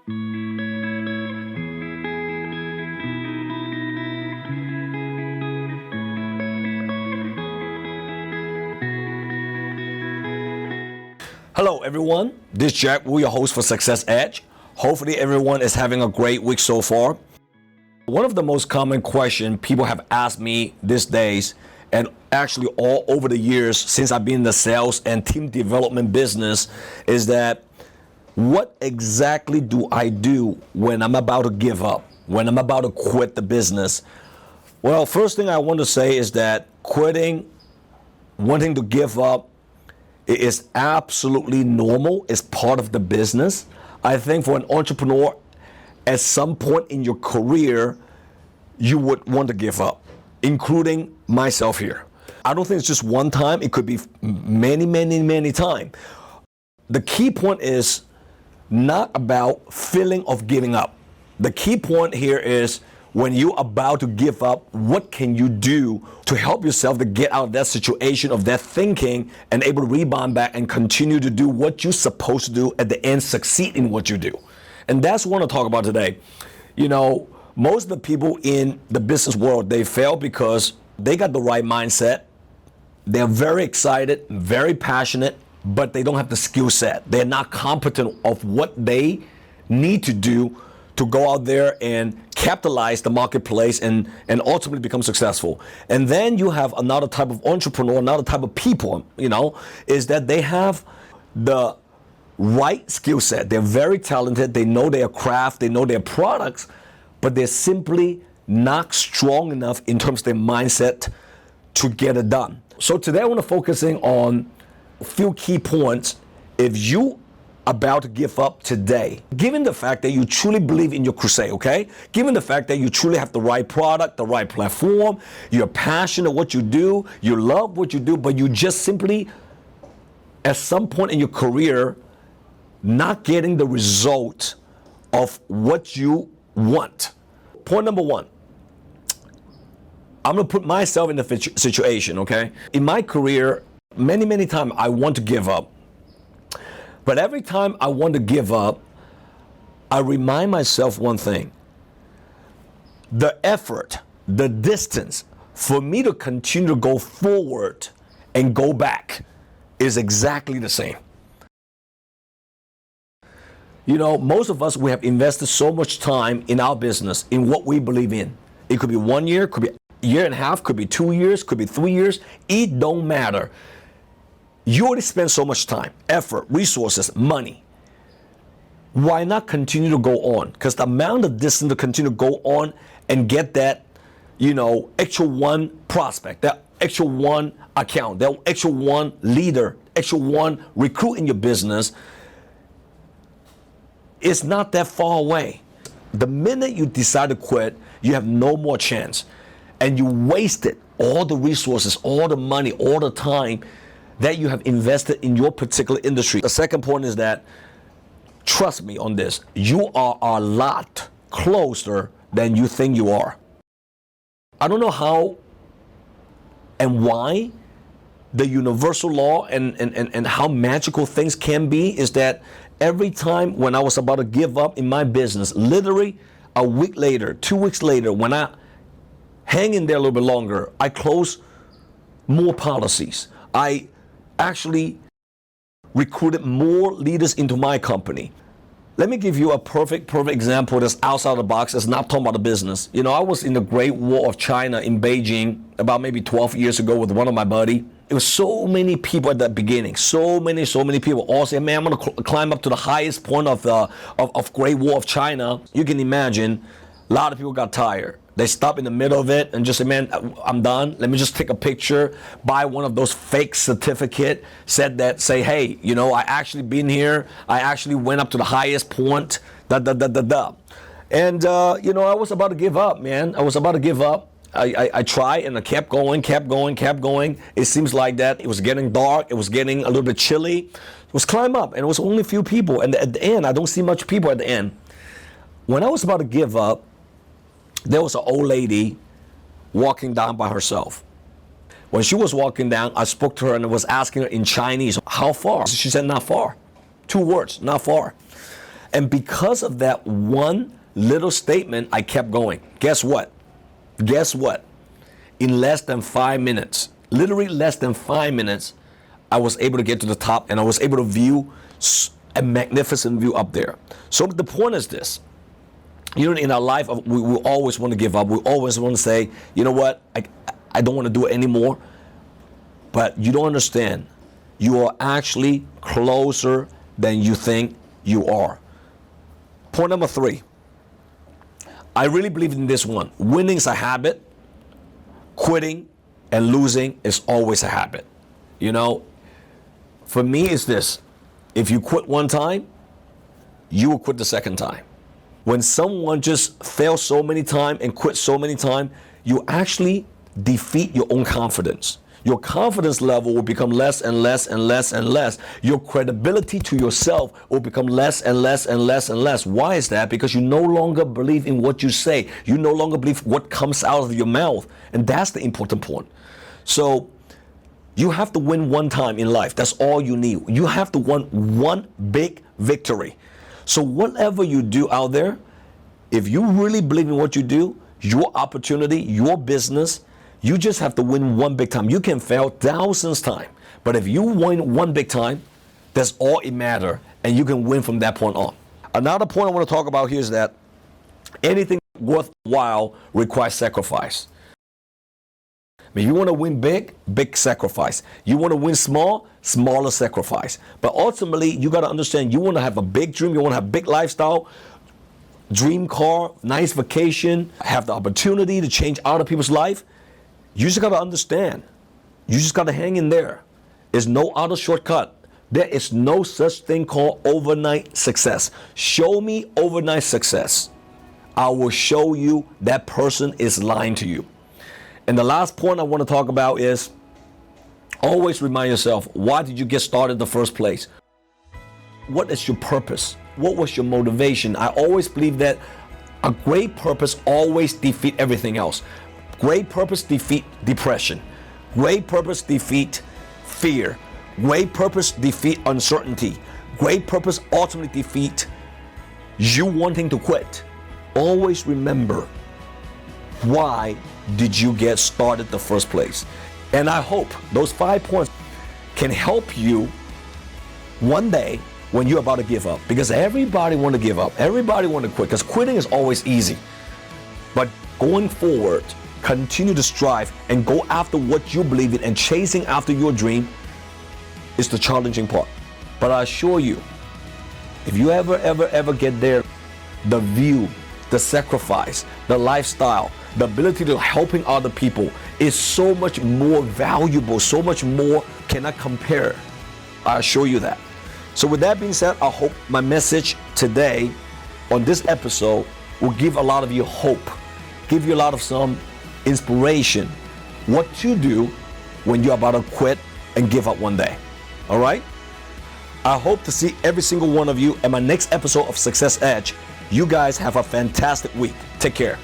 Hello everyone, this is Jack Wu, your host for Success Edge. Hopefully everyone is having a great week so far. One of the most common questions people have asked me these days, and actually all over the years since I've been in the sales and team development business, is that what exactly do I do when I'm about to give up, when I'm about to quit the business? Well, first thing I want to say is that quitting, wanting to give up, it is absolutely normal. It's part of the business. I think for an entrepreneur, at some point in your career, you would want to give up, including myself here. I don't think it's just one time. It could be many times. The key point is not about feeling of giving up. The key point here is when you're about to give up, what can you do to help yourself to get out of that situation, of that thinking, and able to rebound back and continue to do what you're supposed to do at the end, succeed in what you do. And that's what I want to talk about today. You know, most of the people in the business world, they fail because they got the right mindset. They're very excited, very passionate, but they don't have the skill set. They're not competent of what they need to do to go out there and capitalize the marketplace and ultimately become successful. And then you have another type of entrepreneur, another type of people, you know, is that they have the right skill set. They're very talented. They know their craft. They know their products, but they're simply not strong enough in terms of their mindset to get it done. So today I want to focus on a few key points. If you about to give up today, given the fact that you truly believe in your crusade, okay? Given the fact that you truly have the right product, the right platform, you're passionate what you do, you love what you do, but you just simply, at some point in your career, not getting the result of what you want. Point number one, I'm gonna put myself in the situation, okay? In my career, many times I want to give up. But every time I want to give up, I remind myself one thing. The effort, the distance for me to continue to go forward and go back is exactly the same. You know, most of us, we have invested so much time in our business, in what we believe in. It could be 1 year, could be a year and a half, could be 2 years, could be 3 years. It don't matter. You already spent so much time, effort, resources, money. Why not continue to go on? Because the amount of distance to continue to go on and get that, you know, extra one prospect, that extra one account, that extra one leader, extra one recruit in your business, it's not that far away. The minute you decide to quit, you have no more chance. And you wasted all the resources, all the money, all the time that you have invested in your particular industry. The second point is that, trust me on this, you are a lot closer than you think you are. I don't know how and why the universal law and how magical things can be is that every time when I was about to give up in my business, literally a week later, 2 weeks later, when I hang in there a little bit longer, I close more policies. I actually recruited more leaders into my company. Let me give you a perfect example that's outside of the box. That's not talking about the business. You know, I was in the Great Wall of China in Beijing about maybe 12 years ago with one of my buddies. It was so many people at the beginning. So many people all say, man, I'm gonna climb up to the highest point of Great Wall of China. You can imagine, a lot of people got tired. They stop in the middle of it and just say, man, I'm done. Let me just take a picture, buy one of those fake certificate, say, hey, you know, I actually been here. I actually went up to the highest point, And, you know, I was about to give up, man. I was about to give up. I tried and I kept going. It seems like that it was getting dark. It was getting a little bit chilly. It was climb up and it was only a few people. And at the end, I don't see much people at the end. When I was about to give up, there was an old lady walking down by herself. When she was walking down, I spoke to her and was asking her in Chinese, how far? She said, not far. 2 words, not far. And because of that one little statement, I kept going. Guess what? Guess what? In less than 5 minutes, literally less than 5 minutes, I was able to get to the top, and I was able to view a magnificent view up there. So the point is this. You know, in our life, we always want to give up. We always want to say, you know what, I don't want to do it anymore. But you don't understand. You are actually closer than you think you are. Point number 3. I really believe in this one. Winning is a habit. Quitting and losing is always a habit. You know, for me, it's this. If you quit one time, you will quit the second time. When someone just fails so many times and quits so many times, you actually defeat your own confidence. Your confidence level will become less and less and less and less. Your credibility to yourself will become less and less and less and less. Why is that? Because you no longer believe in what you say. You no longer believe what comes out of your mouth. And that's the important point. So you have to win one time in life. That's all you need. You have to win one big victory. So whatever you do out there, if you really believe in what you do, your opportunity, your business, you just have to win one big time. You can fail thousands times, but if you win one big time, that's all it matters, and you can win from that point on. Another point I want to talk about here is that anything worthwhile requires sacrifice. If you want to win big, big sacrifice. You want to win small, smaller sacrifice. But ultimately, you got to understand, you want to have a big dream, you want to have a big lifestyle, dream car, nice vacation, have the opportunity to change other people's life. You just got to understand. You just got to hang in there. There's no other shortcut. There is no such thing called overnight success. Show me overnight success. I will show you that person is lying to you. And the last point I want to talk about is always remind yourself, why did you get started in the first place? What is your purpose? What was your motivation? I always believe that a great purpose always defeats everything else. Great purpose defeat depression. Great purpose defeat fear. Great purpose defeat uncertainty. Great purpose ultimately defeat you wanting to quit. Always remember, why did you get started in the first place? And I hope those 5 points can help you one day when you're about to give up. Because everybody want to give up. Everybody want to quit. Because quitting is always easy. But going forward, continue to strive and go after what you believe in, and chasing after your dream is the challenging part. But I assure you, if you ever get there, the view, the sacrifice, the lifestyle, the ability to helping other people is so much more valuable, so much more cannot compare. I assure you that. So with that being said, I hope my message today on this episode will give a lot of you hope, give you a lot of some inspiration, what to do when you're about to quit and give up one day. All right? I hope to see every single one of you in my next episode of Success Edge. You guys have a fantastic week. Take care.